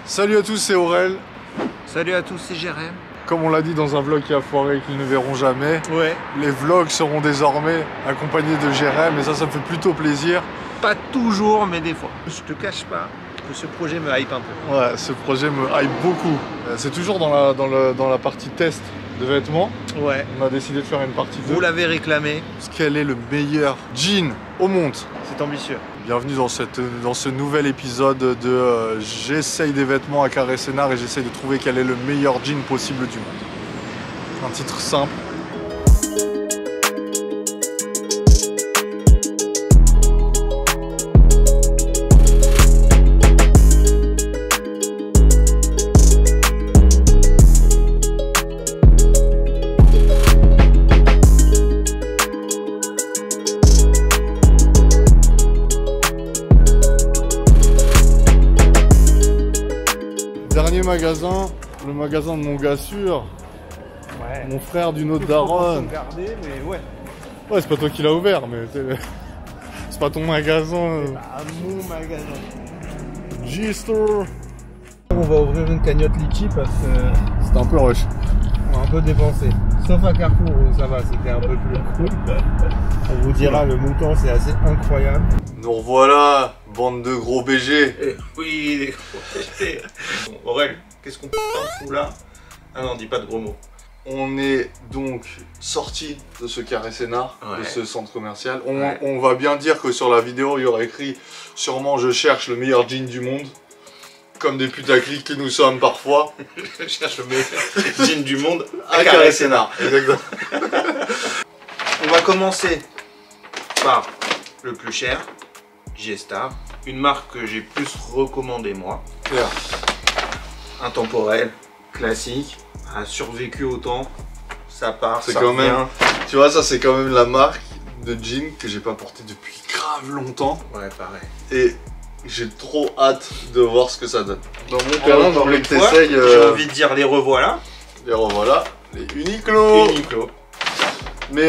Salut à tous, c'est Aurel. Salut à tous, c'est Jérém. Comme on l'a dit dans un vlog qui a foiré et qu'ils ne verront jamais, les vlogs seront désormais accompagnés de Jérém et ça me fait plutôt plaisir. Pas toujours, mais des fois. Je te cache pas que ce projet me hype un peu. Ouais, ce projet me hype beaucoup. C'est toujours dans la partie test de vêtements. Ouais. On a décidé de faire une partie 2. Vous l'avez réclamé. Quel est le meilleur jean au monde? C'est ambitieux. Bienvenue dans ce nouvel épisode de J'essaye des vêtements à Carré Sénart et j'essaye de trouver quel est le meilleur jean possible du monde. Un titre simple. Dernier magasin, le magasin de mon gars sûr, mon frère d'une autre daronne. Mais ouais. Ouais, c'est pas toi qui l'as ouvert, mais c'est pas ton magasin. Mon magasin. G-Store. On va ouvrir une cagnotte litchi parce que C'était un peu rush. on a un peu dépensé. Sauf à Carrefour où ça va, c'était un peu plus cool. On vous dira, le mouton c'est assez incroyable. Nous revoilà, bande de gros BG. Oui, les gros péchés. Bon, Aurel, qu'est-ce qu'on fout là? Ah non, dis pas de gros mots. On est donc sorti de ce Carré Sénart, de ce centre commercial. On va bien dire que sur la vidéo, il y aura écrit « Sûrement je cherche le meilleur jean du monde ». Comme des putaclics que nous sommes parfois. Je cherche le meilleur jean du monde À Carré Sénart. Exactement. On va commencer par le plus cher, G-Star. Une marque que j'ai plus recommandée moi. Claire. Intemporel, classique, a survécu au temps. Ça part, C'est ça quand revient. même, tu vois, ça c'est quand même la marque de jean que j'ai pas porté depuis grave longtemps. Ouais, pareil. Et j'ai trop hâte de voir ce que ça donne. Dans mon terrain, j'ai envie que Une fois, t'essayes. J'ai envie de dire les revoilà. Les revoilà, les Uniqlo. Uniqlo. Mais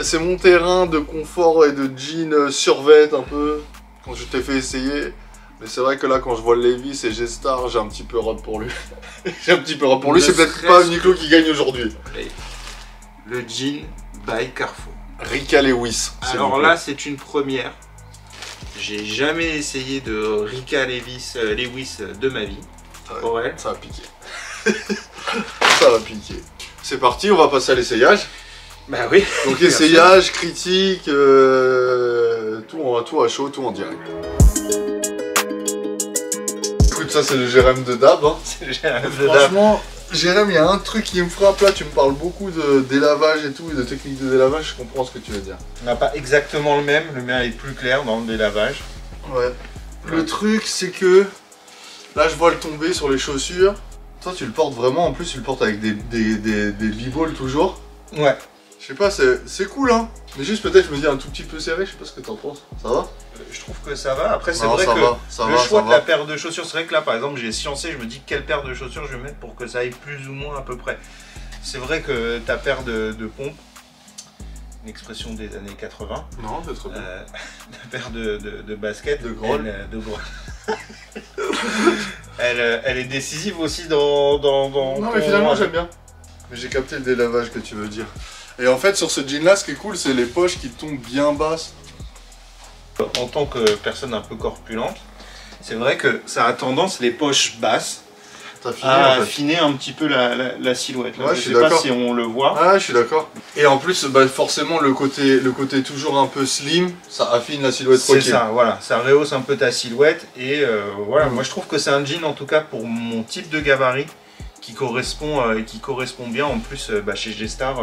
c'est mon terrain de confort et de jean survêt un peu, quand je t'ai fait essayer. Mais c'est vrai que là, quand je vois le Levi's et G-Star, j'ai un petit peu rap pour lui. J'ai un petit peu rap pour lui, Ne c'est peut-être serait-ce pas Uniqlo qui gagne aujourd'hui. Le jean by Carrefour. Rika Lewis. Alors là, c'est une première. J'ai jamais essayé de Rika Lewis de ma vie. Ouais, ça va piquer. Ça va piquer. C'est parti, on va passer à l'essayage. Bah oui. Donc essayage, critique, tout à chaud, tout en direct. Écoute, ça c'est le Jérém de Dab. Hein. C'est le Jérém de Dab. Franchement, Jérém, il y a un truc qui me frappe là, tu me parles beaucoup de délavage et tout, et de technique de délavage, je comprends ce que tu veux dire. On n'a pas exactement le même, le mien est plus clair dans le délavage. Ouais. Le truc c'est que, là je vois le tomber sur les chaussures. Toi tu le portes vraiment, en plus tu le portes avec des b-balls toujours. Ouais. Je sais pas, c'est cool hein. Mais juste peut-être je me dis un tout petit peu serré, je sais pas ce que t'en penses. Ça va? Je trouve que ça va. Après c'est Non, vrai ça que va, le choix de la paire de chaussures, c'est vrai que là par exemple j'ai sciencé, je me dis quelle paire de chaussures je vais mettre pour que ça aille plus ou moins à peu près. C'est vrai que ta paire de pompes, une expression des années 80. Non, c'est très bien. La paire de baskets. De groll. Elle est décisive aussi dans Non mais finalement j'aime bien. Mais j'ai capté le délavage que tu veux dire. Et en fait sur ce jean là, ce qui est cool, c'est les poches qui tombent bien basses. En tant que personne un peu corpulente, c'est vrai que ça a tendance, les poches basses, à affiner un petit peu la silhouette. Là, Ouais, je sais pas si on le voit. Ah, je suis d'accord. Et en plus, bah, forcément, le côté toujours un peu slim, ça affine la silhouette C'est tranquille. ça, voilà, ça rehausse un peu ta silhouette. Et voilà, moi je trouve que c'est un jean en tout cas pour mon type de gabarit qui correspond bien. En plus, bah, chez G-Star,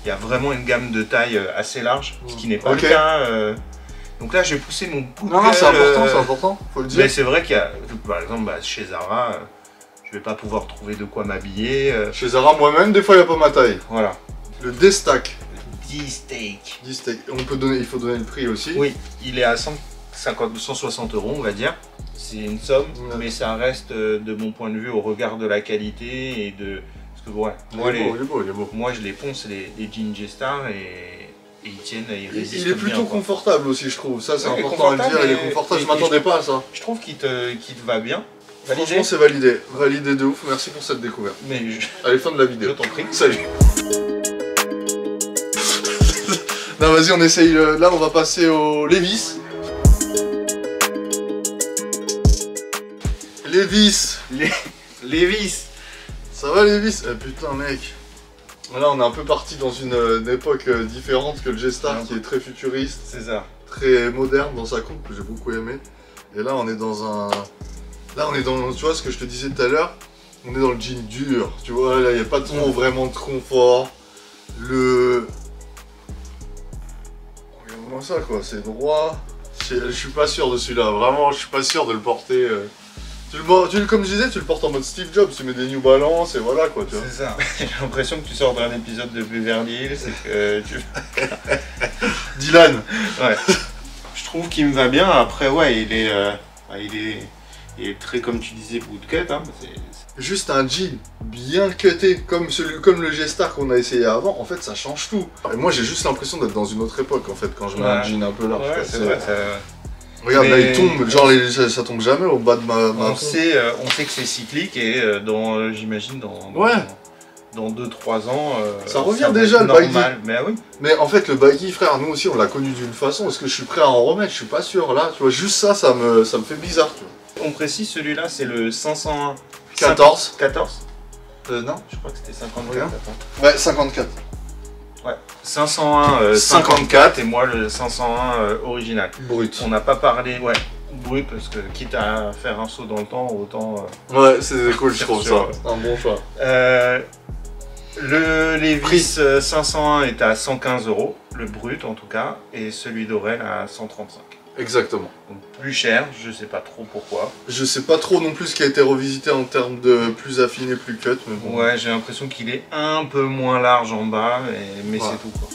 il y a vraiment une gamme de taille assez large, ce qui n'est pas le cas. Donc là, j'ai poussé mon coup de Non, gueule, c'est important, faut le dire. Mais c'est vrai qu'il y a, par exemple, bah, chez Zara, je vais pas pouvoir trouver de quoi m'habiller. Chez Zara, moi-même, des fois, il n'y a pas ma taille. Voilà. Le D-Stack. D-Steak. Il faut donner le prix aussi. Oui, il est à 160 €, on va dire. C'est une somme, mais ça reste, de mon point de vue, au regard de la qualité et de... Parce que ouais, il est beau. moi je les ponce, les jeans G-Star, et ils tiennent, ils résistent. Il est plutôt bien, confortable aussi, je trouve. Ça, c'est Ouais, important à le dire. Il est confortable. Je m'attendais pas à ça. Je trouve qu'il te va bien. Franchement, c'est validé. Validé de ouf. Merci pour cette découverte. Mais allez, fin de la vidéo. Je t'en prie. Salut. Non, vas-y, on essaye. Là, on va passer au Levi's. Levi's. Levi's. Ça va, Levi's? Putain, mec. Là, on est un peu parti dans une époque différente que le G-Star, qui est très futuriste. C'est ça. Très moderne dans sa coupe, que j'ai beaucoup aimé. Et là, on est dans un... Là, on est dans... Tu vois ce que je te disais tout à l'heure? On est dans le jean dur. Tu vois, là, il n'y a pas trop vraiment de confort. Regarde-moi ça, quoi. C'est droit. Je suis pas sûr de celui-là. Vraiment, je suis pas sûr de le porter... Comme je disais, tu le portes en mode Steve Jobs, tu mets des New Balance et voilà quoi, tu vois. C'est ça. J'ai l'impression que tu sors d'un épisode de Beverly Hills et que tu... Dylan. Ouais. Je trouve qu'il me va bien. Après, ouais, il est très, comme tu disais, bootcut. Hein. Juste un jean bien cuté, comme le G-Star qu'on a essayé avant, en fait ça change tout. Et moi j'ai juste l'impression d'être dans une autre époque en fait, quand je mets un jean un peu large. Ouais, c'est vrai, ça... Regarde, là il tombe, genre ça tombe jamais au bas de ma on sait que c'est cyclique et j'imagine dans 2-3 ans, ça revient déjà le baggy. Mais oui. Mais en fait le baggy, frère, nous aussi on l'a connu d'une façon, est-ce que je suis prêt à en remettre? Je suis pas sûr là, tu vois, juste ça me fait bizarre. Tu vois. On précise, celui-là c'est le 501 14. 14 non, je crois que c'était 54. Ouais, 54. Ouais, 501 54 et moi le 501 original. Brut. On n'a pas parlé, ouais, brut parce que quitte à faire un saut dans le temps, autant... ouais, c'est cool, je trouve ça. Un bon choix. Le Levi's 501 est à 115 €, le brut en tout cas, et celui d'Aurel à 135. Exactement. Donc plus cher, je sais pas trop pourquoi. Je sais pas trop non plus ce qui a été revisité en termes de plus affiné, plus cut. Mais bon. Ouais, j'ai l'impression qu'il est un peu moins large en bas, mais ouais. C'est tout quoi.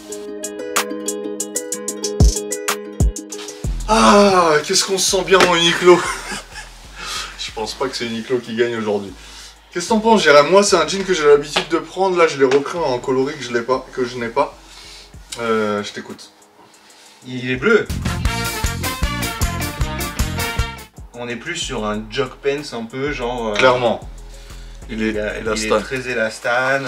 Ah, qu'est-ce qu'on se sent bien en Uniqlo. Je pense pas que c'est Uniqlo qui gagne aujourd'hui. Qu'est-ce que t'en penses, Jérém? Moi, c'est un jean que j'ai l'habitude de prendre. Là, je l'ai repris en coloris que je n'ai pas. Je t'écoute. Il est bleu. On est plus sur un jog pants un peu, genre... Clairement. Il est très élastane.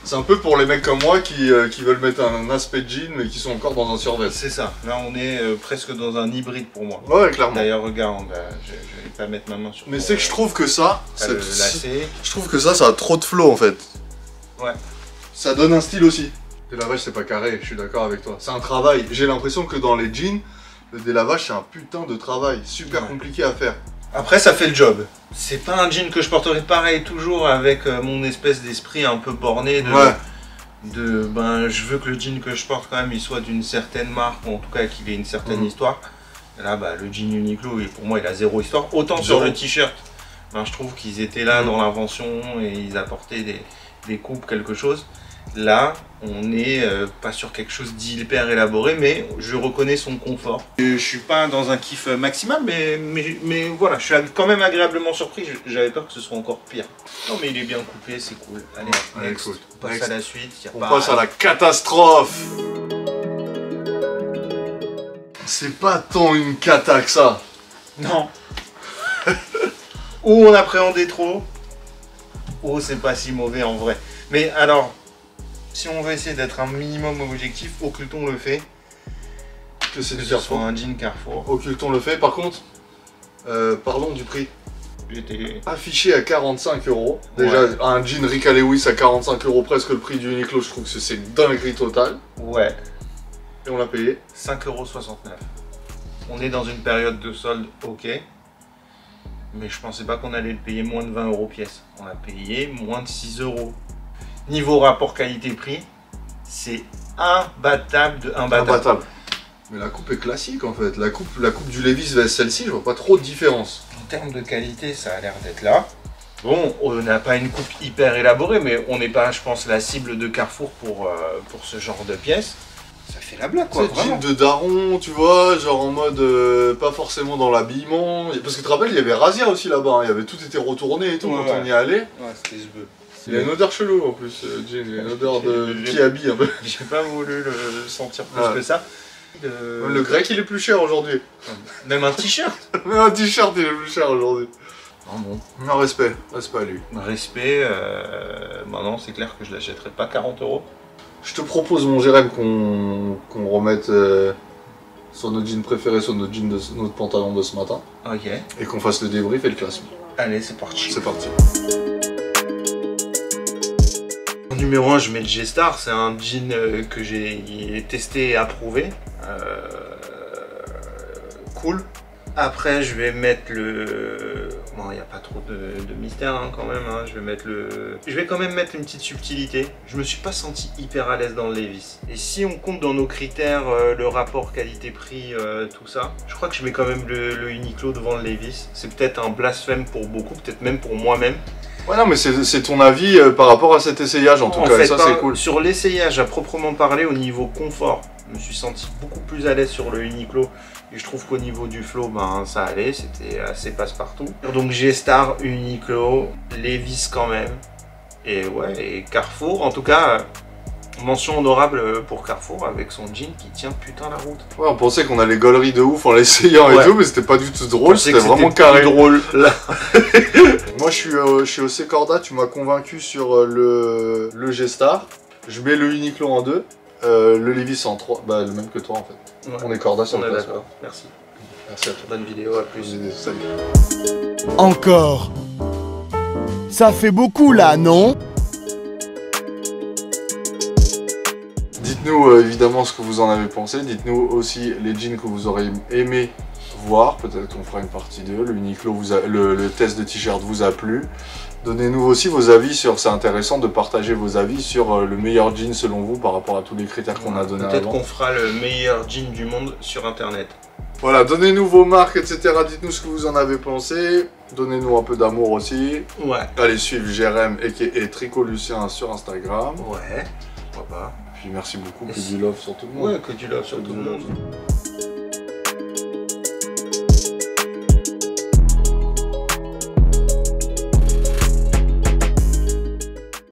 C'est un peu pour les mecs comme moi qui veulent mettre un aspect jean mais qui sont encore dans un survêt. C'est ça. Là, on est presque dans un hybride pour moi. Ouais, clairement. D'ailleurs, regarde, je vais pas mettre ma main sur... Mais c'est que je trouve que ça... le lacet. Je trouve que ça a trop de flow en fait. Ouais. Ça donne un style aussi. Le délavage, c'est pas carré, je suis d'accord avec toi. C'est un travail. J'ai l'impression que dans les jeans, le délavage, c'est un putain de travail. Super compliqué à faire. Après, ça fait le job. C'est pas un jean que je porterai pareil toujours avec mon espèce d'esprit un peu borné ben, je veux que le jean que je porte quand même, il soit d'une certaine marque, ou en tout cas qu'il ait une certaine histoire. Et là, bah, le jean Uniqlo, pour moi, il a zéro histoire. Autant sur le t-shirt, ben, je trouve qu'ils étaient là dans l'invention et ils apportaient des coupes, quelque chose. Là, on n'est pas sur quelque chose d'hyper élaboré, mais je reconnais son confort. Je suis pas dans un kiff maximal, mais voilà, je suis quand même agréablement surpris. J'avais peur que ce soit encore pire. Non, mais il est bien coupé, c'est cool. Allez, next. Cool. On passe à la suite. On passe à la catastrophe. C'est pas tant une cata que ça. Non. Ou on appréhendait trop, ou c'est pas si mauvais en vrai. Mais alors... Si on veut essayer d'être un minimum objectif, occultons le fait que c'est ce soit un jean Carrefour. Occultons le fait, par contre, parlons du prix. J'étais affiché à 45 €. Déjà, un jean Ricka Lewis à 45 €, presque le prix du Uniqlo, je trouve que c'est dinguerie totale. Ouais. Et on l'a payé 5,69 €. On est dans une période de solde, ok. Mais je pensais pas qu'on allait le payer moins de 20 € pièce. On l'a payé moins de 6 €. Niveau rapport qualité-prix, c'est imbattable de imbattable. Mais la coupe est classique en fait. La coupe du Levi's vs celle-ci, je vois pas trop de différence. En termes de qualité, ça a l'air d'être là. Bon, on n'a pas une coupe hyper élaborée, mais on n'est pas, je pense, la cible de Carrefour pour ce genre de pièces. Ça fait la blague quoi, vraiment. Jean de daron, tu vois, genre en mode pas forcément dans l'habillement. Parce que tu te rappelles, il y avait Razia aussi là-bas, hein. Il y avait tout été retourné et tout quand on y allait. Ouais, c'était ce bœuf. Il a une odeur chelou en plus, Jean, il a une odeur de qui habille un peu. J'ai pas voulu le sentir plus que ça. Le grec il est plus cher aujourd'hui. Même un t-shirt. Même un t-shirt il est plus cher aujourd'hui. Non, bon. Non, respect à lui. Respect, bah non, c'est clair que je l'achèterai pas 40 €. Je te propose, mon Jérém, qu'on remette sur nos jeans préférés, sur notre jeans notre pantalon de ce matin. Ok. Et qu'on fasse le débrief et le classement. Allez, c'est parti. C'est parti. En numéro 1, je mets le G-Star, c'est un jean que j'ai testé et approuvé. Cool. Après, je vais mettre le... Bon, il n'y a pas trop de mystère hein, quand même. Hein. Je vais quand même mettre une petite subtilité. Je me suis pas senti hyper à l'aise dans le Levi's. Et si on compte dans nos critères le rapport qualité-prix, tout ça, je crois que je mets quand même le Uniqlo devant le Levi's. C'est peut-être un blasphème pour beaucoup, peut-être même pour moi-même. Ouais, non, mais c'est ton avis par rapport à cet essayage en tout cas. En fait, ça, c'est cool. Sur l'essayage à proprement parler, au niveau confort, je me suis senti beaucoup plus à l'aise sur le Uniqlo. Et je trouve qu'au niveau du flow, ben, ça allait, c'était assez passe-partout. Donc G-Star, Uniqlo, Levi's quand même. Et ouais, et Carrefour, en tout cas, mention honorable pour Carrefour avec son jean qui tient putain la route. Ouais, on pensait qu'on allait gaulerie de ouf en l'essayant et tout, mais c'était pas du tout drôle, c'était vraiment carré. Drôle. Là. Moi je suis au Secorda, tu m'as convaincu sur le G-Star. Je mets le Uniqlo en 2, le Levi's en 3, bah le même que toi en fait. Ouais. On est Corda sur le classement. D'accord, merci. Merci à toi. Bonne vidéo, à plus. Salut. Encore. Ça fait beaucoup là, non? Dites-nous évidemment ce que vous en avez pensé. Dites-nous aussi les jeans que vous auriez aimé voir. Peut-être qu'on fera une partie 2. Le Uniqlo, le test de t-shirt vous a plu. Donnez-nous aussi vos avis sur... C'est intéressant de partager vos avis sur le meilleur jean selon vous par rapport à tous les critères qu'on a donnés avant. Peut-être qu'on fera le meilleur jean du monde sur internet. Voilà, donnez-nous vos marques, etc. Dites-nous ce que vous en avez pensé. Donnez-nous un peu d'amour aussi. Ouais. Allez suivre Jérém et Tricot Lucien sur Instagram. Ouais, pourquoi pas. Puis merci beaucoup, que du love sur tout le monde. Ouais, que du love sur tout le monde.